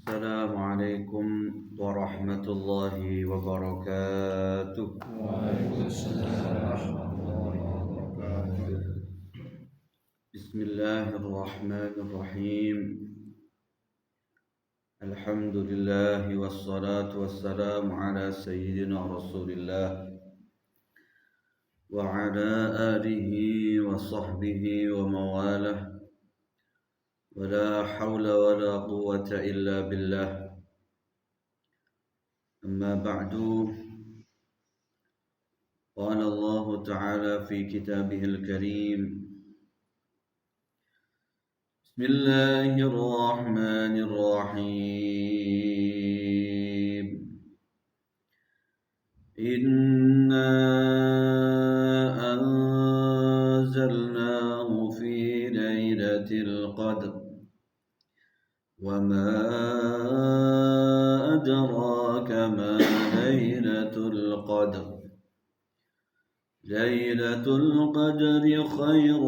السلام عليكم ورحمة الله وبركاته. وعليكم السلام ورحمة الله وبركاته. بسم الله الرحمن الرحيم. الحمد لله والصلاة والسلام على سيدنا رسول الله وعلى آله وصحبه ومواله، ولا حول ولا قوة إلا بالله. أما بعد، قال الله تعالى في كتابه الكريم: بسم الله الرحمن الرحيم. إنا أنزلناه في ليلة القدر وما أدراك ما ليلة القدر. ليلة القدر خير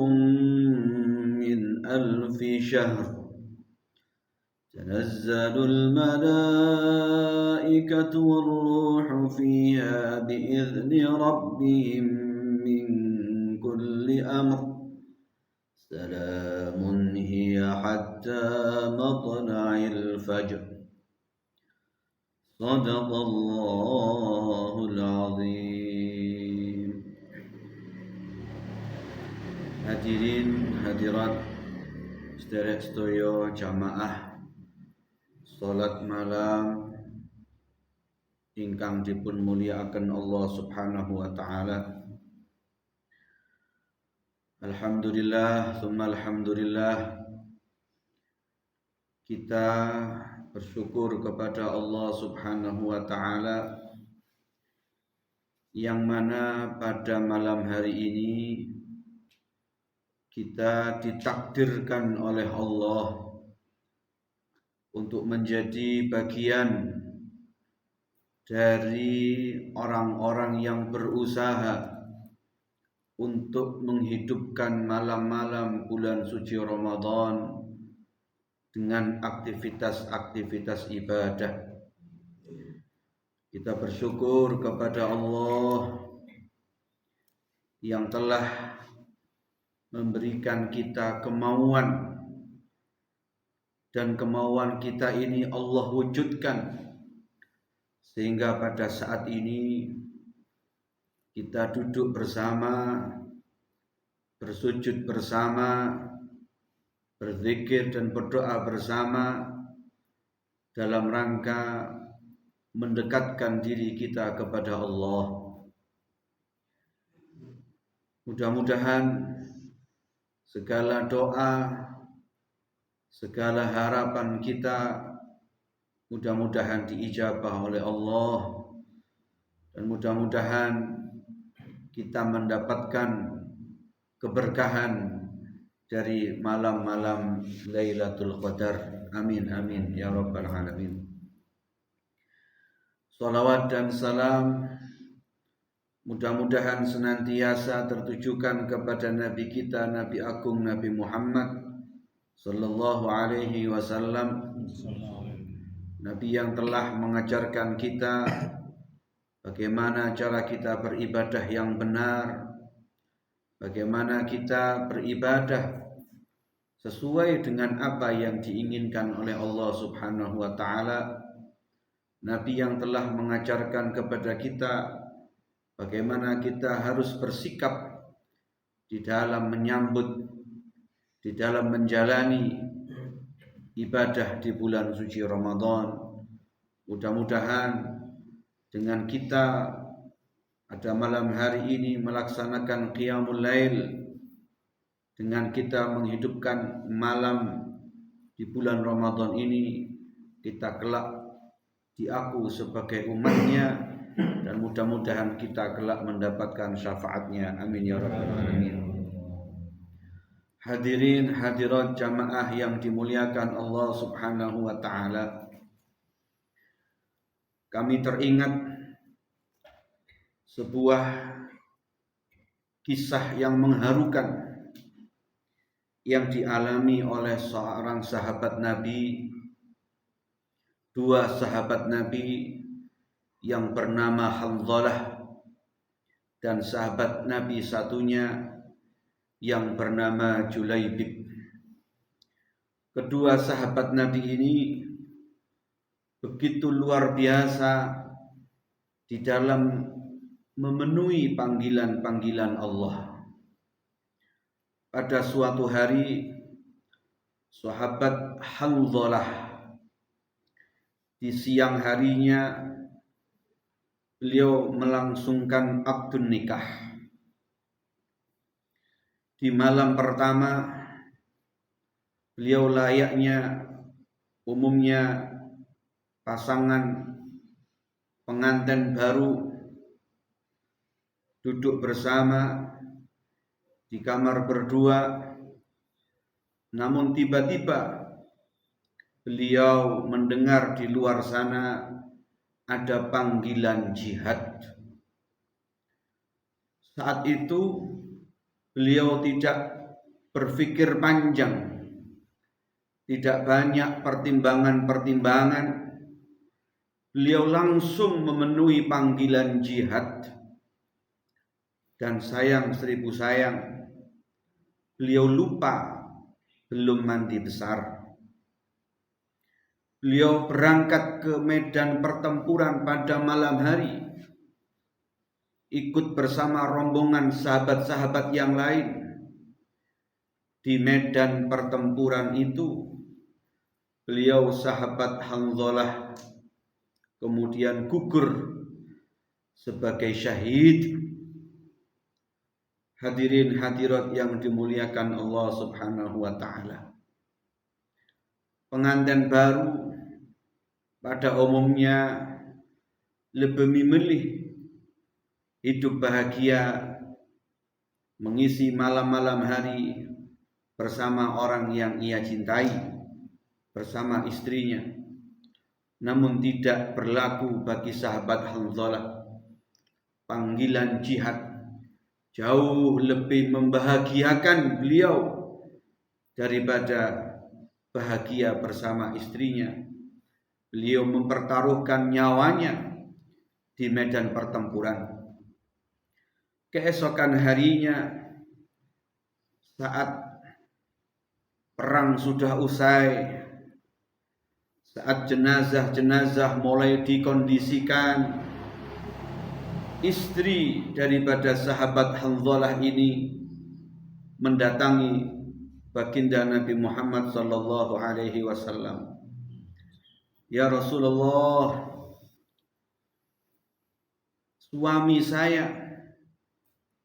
من 1000 شهر. تنزل الملائكة والروح فيها بإذن ربهم من كل أمر. سلام هي حتى مطلع الفجر. صدق الله العظيم. Hadirin hadirat sederek sedaya jamaah salat malam ingkang dipun mulyakaken Allah Subhanahu wa taala. Alhamdulillah, tsumma alhamdulillah, kita bersyukur kepada Allah Subhanahu wa taala yang mana pada malam hari ini kita ditakdirkan oleh Allah untuk menjadi bagian dari orang-orang yang berusaha untuk menghidupkan malam-malam bulan suci Ramadan dengan aktivitas-aktivitas ibadah. Kita bersyukur kepada Allah yang telah memberikan kita kemauan, dan kemauan kita ini Allah wujudkan sehingga pada saat ini kita duduk bersama, bersujud bersama, berzikir dan berdoa bersama dalam rangka mendekatkan diri kita kepada Allah. Mudah-mudahan segala doa, segala harapan kita mudah-mudahan diijabah oleh Allah, dan mudah-mudahan kita mendapatkan keberkahan dari malam-malam Lailatul Qadar. Amin amin ya rabbal alamin. Salawat dan salam mudah-mudahan senantiasa tertujukan kepada Nabi kita, Nabi Agung Nabi Muhammad sallallahu alaihi wasallam, Nabi yang telah mengajarkan kita bagaimana cara kita beribadah yang benar, bagaimana kita beribadah sesuai dengan apa yang diinginkan oleh Allah Subhanahu wa taala. Nabi yang telah mengajarkan kepada kita bagaimana kita harus bersikap di dalam menyambut, di dalam menjalani ibadah di bulan suci Ramadan. Mudah-mudahan dengan kita pada malam hari ini melaksanakan qiyamul lail, dengan kita menghidupkan malam di bulan Ramadan ini, kita kelak diaku sebagai umatnya, dan mudah-mudahan kita kelak mendapatkan syafaatnya. Amin ya rabbal alamin. Hadirin hadirat jamaah yang dimuliakan Allah Subhanahu wa taala, kami teringat sebuah kisah yang mengharukan yang dialami oleh seorang sahabat Nabi dua sahabat Nabi yang bernama Hanzalah dan sahabat Nabi satunya yang bernama Julaibib. Kedua sahabat Nabi ini begitu luar biasa di dalam memenuhi panggilan-panggilan Allah. Pada suatu hari sahabat Hanzalah di siang harinya beliau melangsungkan akad nikah. Di malam pertama beliau layaknya umumnya pasangan pengantin baru duduk bersama di kamar berdua, namun tiba-tiba beliau mendengar di luar sana ada panggilan jihad. Saat itu beliau tidak berpikir panjang, tidak banyak pertimbangan-pertimbangan. Beliau langsung memenuhi panggilan jihad. Dan sayang seribu sayang, beliau lupa belum mandi besar. Beliau berangkat ke medan pertempuran pada malam hari, ikut bersama rombongan sahabat-sahabat yang lain. Di medan pertempuran itu beliau sahabat Hanzalah kemudian gugur sebagai syahid. Hadirin hadirat yang dimuliakan Allah Subhanahu wa taala. Pengantin baru pada umumnya lebih memilih hidup bahagia, mengisi malam-malam hari bersama orang yang ia cintai, bersama istrinya. Namun tidak berlaku bagi sahabat Hanzalah. Panggilan jihad jauh lebih membahagiakan beliau daripada bahagia bersama istrinya. Beliau mempertaruhkan nyawanya di medan pertempuran. Keesokan harinya, saat perang sudah usai, saat jenazah-jenazah mulai dikondisikan, istri daripada sahabat Hanzalah ini mendatangi baginda Nabi Muhammad sallallahu alaihi wasallam. Ya Rasulullah, suami saya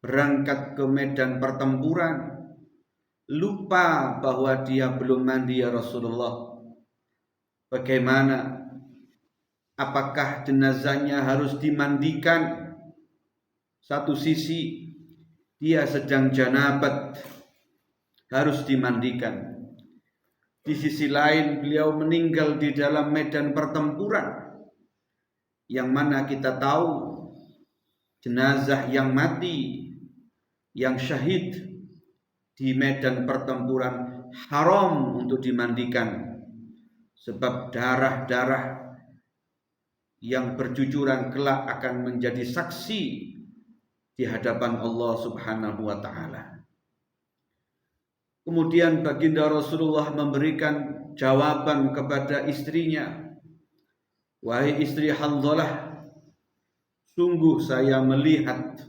berangkat ke medan pertempuran, lupa bahwa dia belum mandi ya Rasulullah. Bagaimana? Apakah jenazahnya harus dimandikan? Satu sisi dia sedang janabat, harus dimandikan. Di sisi lain beliau meninggal di dalam medan pertempuran, yang mana kita tahu jenazah yang mati, yang syahid di medan pertempuran haram untuk dimandikan, sebab darah-darah yang bercucuran kelak akan menjadi saksi di hadapan Allah Subhanahu wa taala. Kemudian baginda Rasulullah memberikan jawaban kepada istrinya, wahai istri Hanzalah, sungguh saya melihat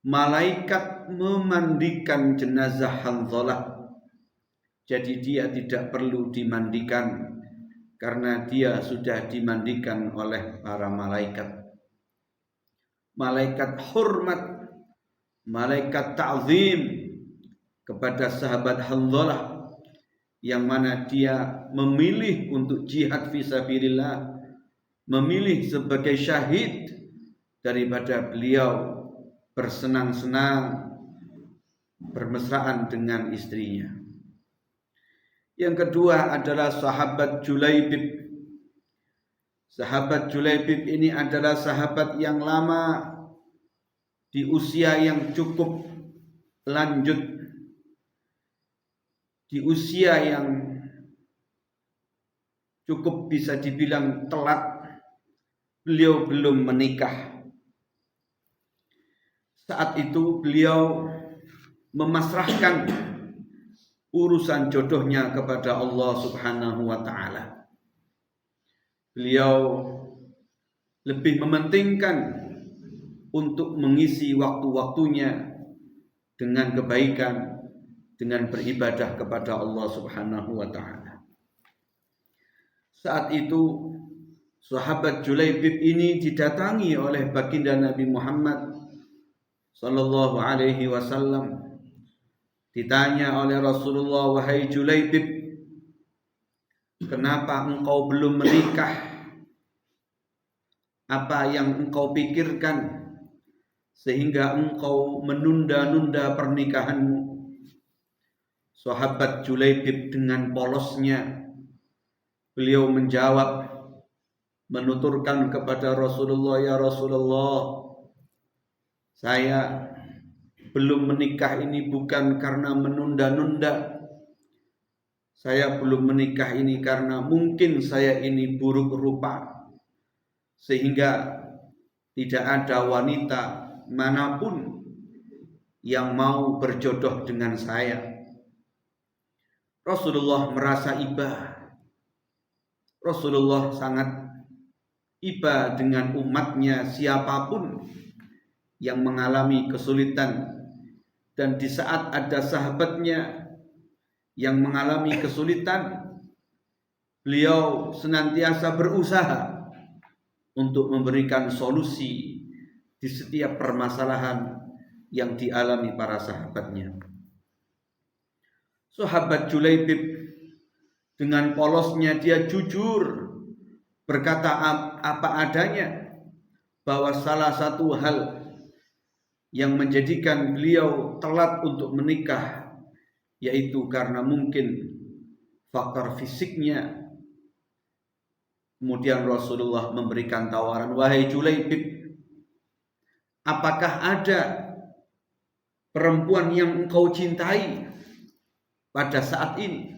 malaikat memandikan jenazah Hanzalah. Jadi dia tidak perlu dimandikan karena dia sudah dimandikan oleh para malaikat. Malaikat hormat, malaikat ta'zim kepada sahabat Hanzalah, yang mana dia memilih untuk jihad fisabilillah, memilih sebagai syahid daripada beliau bersenang-senang bermesraan dengan istrinya. Yang kedua adalah sahabat Julaibib. Sahabat Julaibib ini adalah sahabat yang lama, di usia yang cukup lanjut, di usia yang cukup bisa dibilang telat, beliau belum menikah. Saat itu beliau memasrahkan urusan jodohnya kepada Allah Subhanahu wa taala. Beliau lebih mementingkan untuk mengisi waktu-waktunya dengan kebaikan, dengan beribadah kepada Allah Subhanahu wa taala. Saat itu sahabat Julaibib ini didatangi oleh baginda Nabi Muhammad sallallahu alaihi wasallam. Ditanya oleh Rasulullah, "Wahai Julaibib, kenapa engkau belum menikah? Apa yang engkau pikirkan sehingga engkau menunda-nunda pernikahanmu?" Sahabat Julaibib dengan polosnya beliau menjawab, menuturkan kepada Rasulullah, "Ya Rasulullah, saya belum menikah ini bukan karena menunda-nunda. Saya belum menikah ini karena mungkin saya ini buruk rupa, sehingga tidak ada wanita manapun yang mau berjodoh dengan saya." Rasulullah merasa iba. Rasulullah sangat iba dengan umatnya, siapapun yang mengalami kesulitan. Dan di saat ada sahabatnya yang mengalami kesulitan, beliau senantiasa berusaha untuk memberikan solusi di setiap permasalahan yang dialami para sahabatnya. Sahabat Julaibib dengan polosnya dia jujur berkata apa adanya, bahwa salah satu hal yang menjadikan beliau telat untuk menikah yaitu karena mungkin faktor fisiknya. Kemudian Rasulullah memberikan tawaran, "Wahai Julaibib, apakah ada perempuan yang engkau cintai pada saat ini?"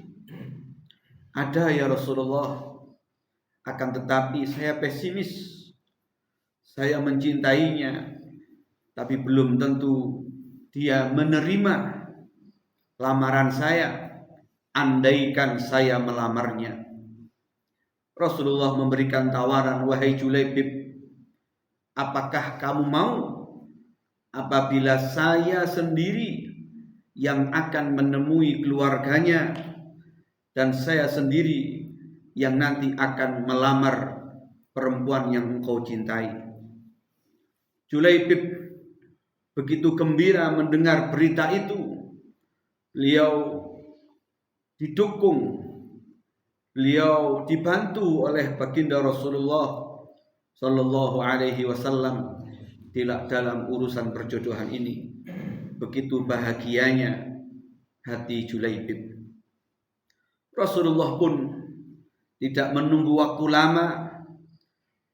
"Ada ya Rasulullah, akan tetapi saya pesimis. Saya mencintainya, tapi belum tentu dia menerima lamaran saya andaikan saya melamarnya." Rasulullah memberikan tawaran, "Wahai Julaibib, apakah kamu mau apabila saya sendiri yang akan menemui keluarganya dan saya sendiri yang nanti akan melamar perempuan yang engkau cintai?" Julaibib begitu gembira mendengar berita itu. Beliau didukung, beliau dibantu oleh baginda Rasulullah sallallahu alaihi wasallam dalam urusan perjodohan ini. Begitu bahagianya hati Julaibib. Rasulullah pun tidak menunggu waktu lama.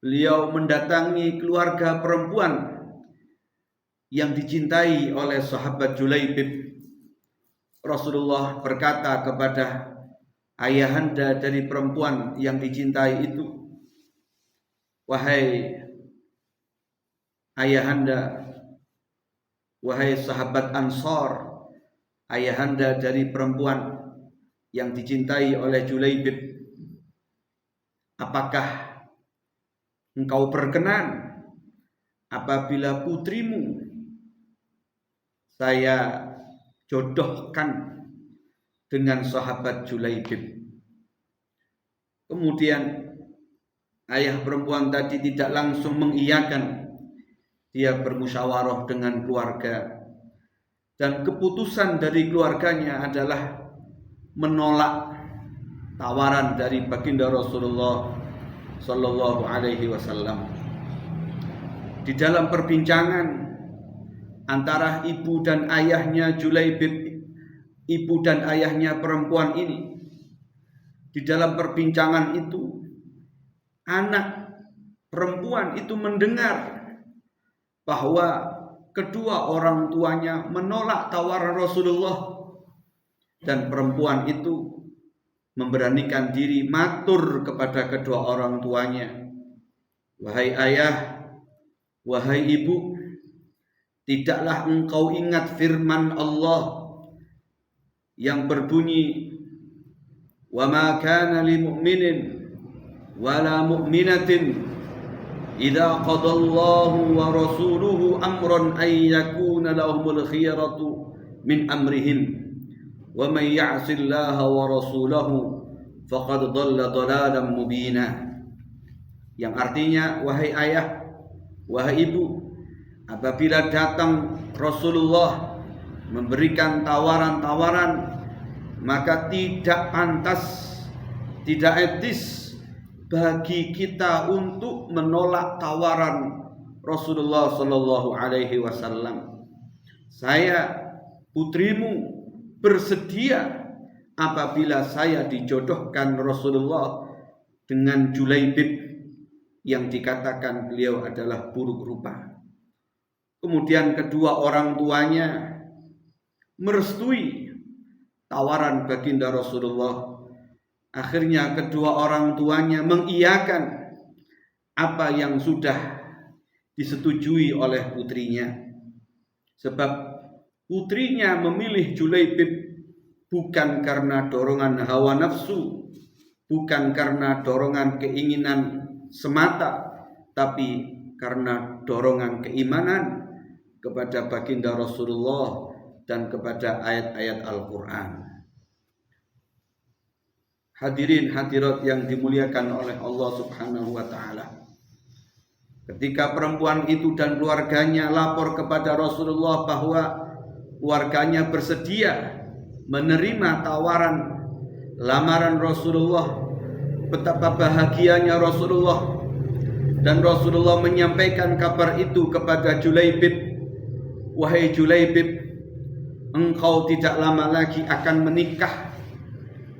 Beliau mendatangi keluarga perempuan yang dicintai oleh sahabat Julaibib. Rasulullah berkata kepada ayahanda dari perempuan yang dicintai itu, "Wahai ayahanda, wahai sahabat Ansor, ayahanda dari perempuan yang dicintai oleh Julaibib, apakah engkau berkenan apabila putrimu saya jodohkan dengan sahabat Julaibib?" Kemudian ayah perempuan tadi tidak langsung mengiyakan. Dia bermusyawarah dengan keluarga, dan keputusan dari keluarganya adalah menolak tawaran dari baginda Rasulullah sallallahu alaihi wasallam. Di dalam perbincangan antara ibu dan ayahnya Julaibib, ibu dan ayahnya perempuan ini, di dalam perbincangan itu anak perempuan itu mendengar bahwa kedua orang tuanya menolak tawaran Rasulullah, dan perempuan itu memberanikan diri matur kepada kedua orang tuanya. Wahai ayah, wahai ibu, tidaklah engkau ingat firman Allah yang berbunyi, wa ma kana lil mu'minin wala mu'minatin idza qadallahu wa rasuluhu amran ay yakuna lahumul khiyaratu min amrihim wa may ya'sillaha wa rasulahu faqad dhalla dhalalan mubina. Yang artinya, wahai ayah, wahai ibu, apabila datang Rasulullah memberikan tawaran-tawaran, maka tidak pantas, tidak etis bagi kita untuk menolak tawaran Rasulullah sallallahu alaihi wasallam. Saya, putrimu, bersedia apabila saya dijodohkan Rasulullah dengan Julaibib yang dikatakan beliau adalah buruk rupa. Kemudian kedua orang tuanya merestui tawaran baginda Rasulullah. Akhirnya kedua orang tuanya mengiyakan apa yang sudah disetujui oleh putrinya. Sebab putrinya memilih Julaibib bukan karena dorongan hawa nafsu, bukan karena dorongan keinginan semata, tapi karena dorongan keimanan kepada baginda Rasulullah dan kepada ayat-ayat Al-Quran. Hadirin hadirat yang dimuliakan oleh Allah Subhanahu wa ta'ala, ketika perempuan itu dan keluarganya lapor kepada Rasulullah bahwa keluarganya bersedia menerima tawaran lamaran Rasulullah, betapa bahagianya Rasulullah. Dan Rasulullah menyampaikan kabar itu kepada Julaibib. Wahai Julaibib, engkau tidak lama lagi akan menikah.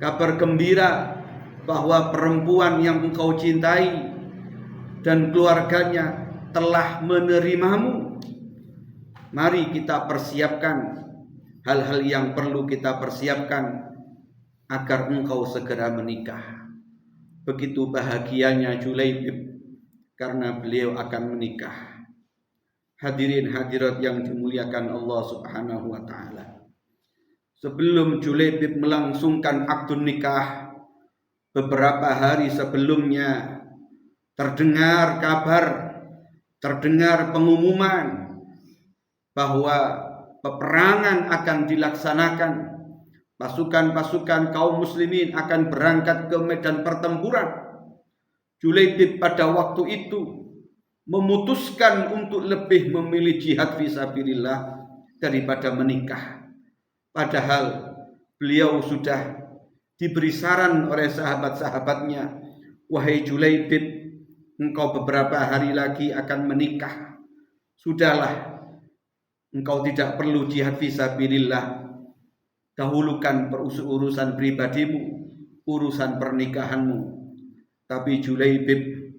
Kabar gembira bahwa perempuan yang engkau cintai dan keluarganya telah menerimamu. Mari kita persiapkan hal-hal yang perlu kita persiapkan agar engkau segera menikah. Begitu bahagianya Julaibib karena beliau akan menikah. Hadirin hadirat yang dimuliakan Allah Subhanahu wa ta'ala, sebelum Julaibib melangsungkan akad nikah, beberapa hari sebelumnya terdengar kabar, terdengar pengumuman bahwa peperangan akan dilaksanakan. Pasukan-pasukan kaum muslimin akan berangkat ke medan pertempuran. Julaibib pada waktu itu memutuskan untuk lebih memilih jihad fisabilillah daripada menikah. Padahal beliau sudah diberi saran oleh sahabat-sahabatnya, wahai Julaibib, engkau beberapa hari lagi akan menikah. Sudahlah, engkau tidak perlu jihad fisabilillah. Dahulukan urusan pribadimu, urusan pernikahanmu. Tapi Julaibib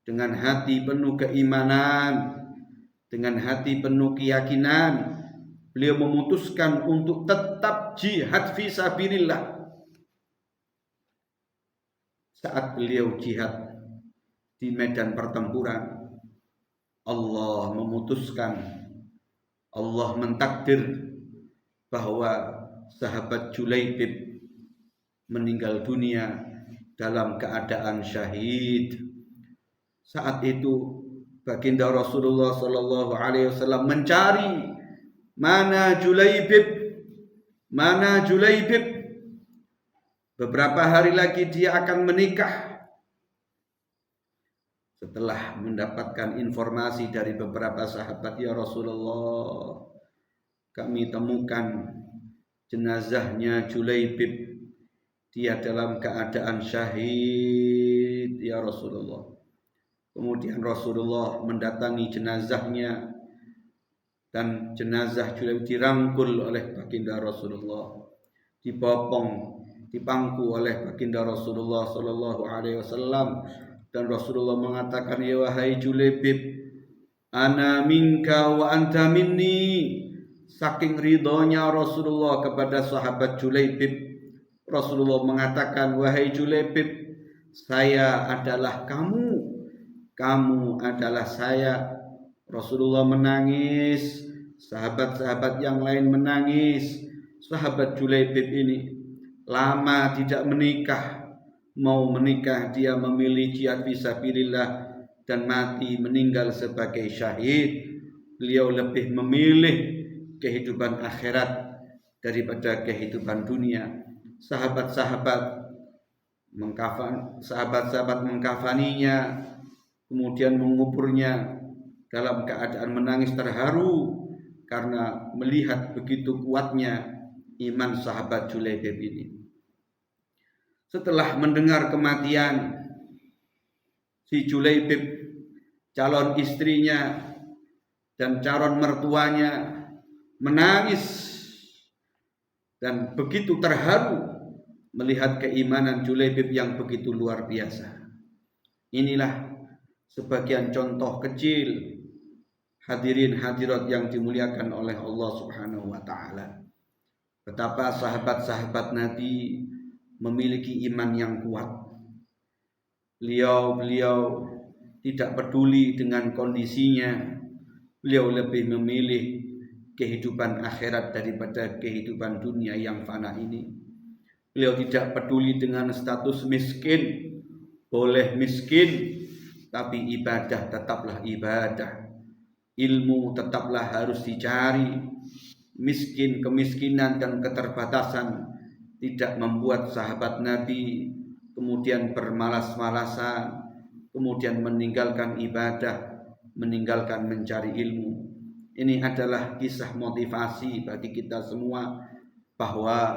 dengan hati penuh keimanan, dengan hati penuh keyakinan, beliau memutuskan untuk tetap jihad fisabilillah. Saat beliau jihad di medan pertempuran, Allah memutuskan, Allah mentakdir bahwa sahabat Julaibib meninggal dunia dalam keadaan syahid. Saat itu baginda Rasulullah sallallahu alaihi wasallam mencari mana Julaibib, mana Julaibib. Beberapa hari lagi dia akan menikah. Setelah mendapatkan informasi dari beberapa sahabat, ya Rasulullah, kami temukan jenazahnya Julaibib, dia dalam keadaan syahid, ya Rasulullah. Kemudian Rasulullah mendatangi jenazahnya, dan jenazah Julaibib dirangkul oleh baginda Rasulullah, dibopong, dipangku oleh baginda Rasulullah sallallahu alaihi wasallam. Dan Rasulullah mengatakan, ya wahai Julaibib, ana minka wa anta minni. Saking ridhonya Rasulullah kepada sahabat Julaibib, Rasulullah mengatakan, wahai Julaibib, saya adalah kamu, kamu adalah saya. Rasulullah menangis, sahabat-sahabat yang lain menangis. Sahabat Julaibib ini lama tidak menikah, mau menikah dia memilih jihad fisabilillah dan mati meninggal sebagai syahid. Beliau lebih memilih kehidupan akhirat daripada kehidupan dunia. Sahabat-sahabat mengkafaninya, kemudian menguburnya dalam keadaan menangis terharu karena melihat begitu kuatnya iman sahabat Julaibib ini. Setelah mendengar kematian si Julaibib, calon istrinya dan calon mertuanya menangis dan begitu terharu melihat keimanan Julaibib yang begitu luar biasa. Inilah sebagian contoh kecil hadirin hadirat yang dimuliakan oleh Allah Subhanahu wa taala. Betapa sahabat-sahabat Nabi memiliki iman yang kuat. Beliau tidak peduli dengan kondisinya. Beliau lebih memilih kehidupan akhirat daripada kehidupan dunia yang fana ini. Beliau tidak peduli dengan status miskin. Boleh miskin, tapi ibadah tetaplah ibadah. Ilmu tetaplah harus dicari. Miskin, kemiskinan dan keterbatasan tidak membuat sahabat Nabi kemudian bermalas-malasan, kemudian meninggalkan ibadah, meninggalkan mencari ilmu. Ini adalah kisah motivasi bagi kita semua bahwa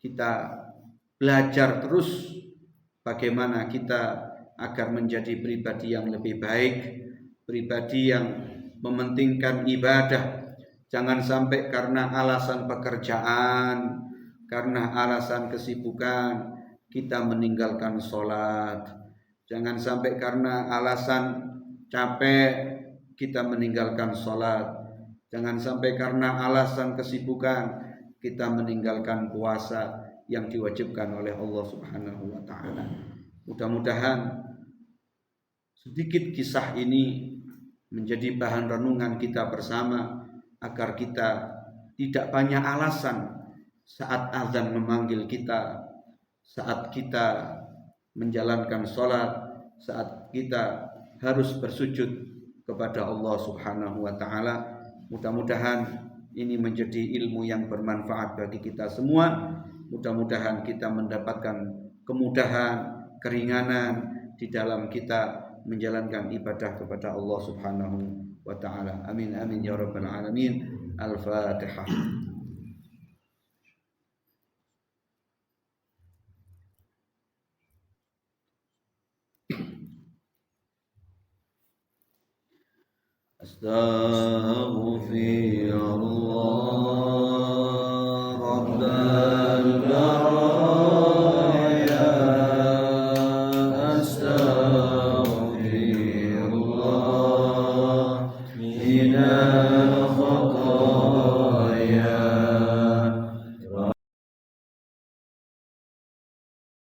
kita belajar terus bagaimana kita agar menjadi pribadi yang lebih baik, pribadi yang mementingkan ibadah. Jangan sampai karena alasan pekerjaan, karena alasan kesibukan kita meninggalkan sholat. Jangan sampai karena alasan capek kita meninggalkan sholat. Jangan sampai karena alasan kesibukan kita meninggalkan puasa yang diwajibkan oleh Allah Subhanahu wa taala. Mudah-mudahan sedikit kisah ini menjadi bahan renungan kita bersama agar kita tidak banyak alasan saat azan memanggil kita, saat kita menjalankan sholat, saat kita harus bersujud kepada Allah Subhanahu wa taala. Mudah-mudahan ini menjadi ilmu yang bermanfaat bagi kita semua. Mudah-mudahan kita mendapatkan kemudahan, keringanan di dalam kita menjalankan ibadah kepada Allah Subhanahu wa taala. Amin amin ya rabbal alamin. Al-Fatihah. Astaghfirullah rabbal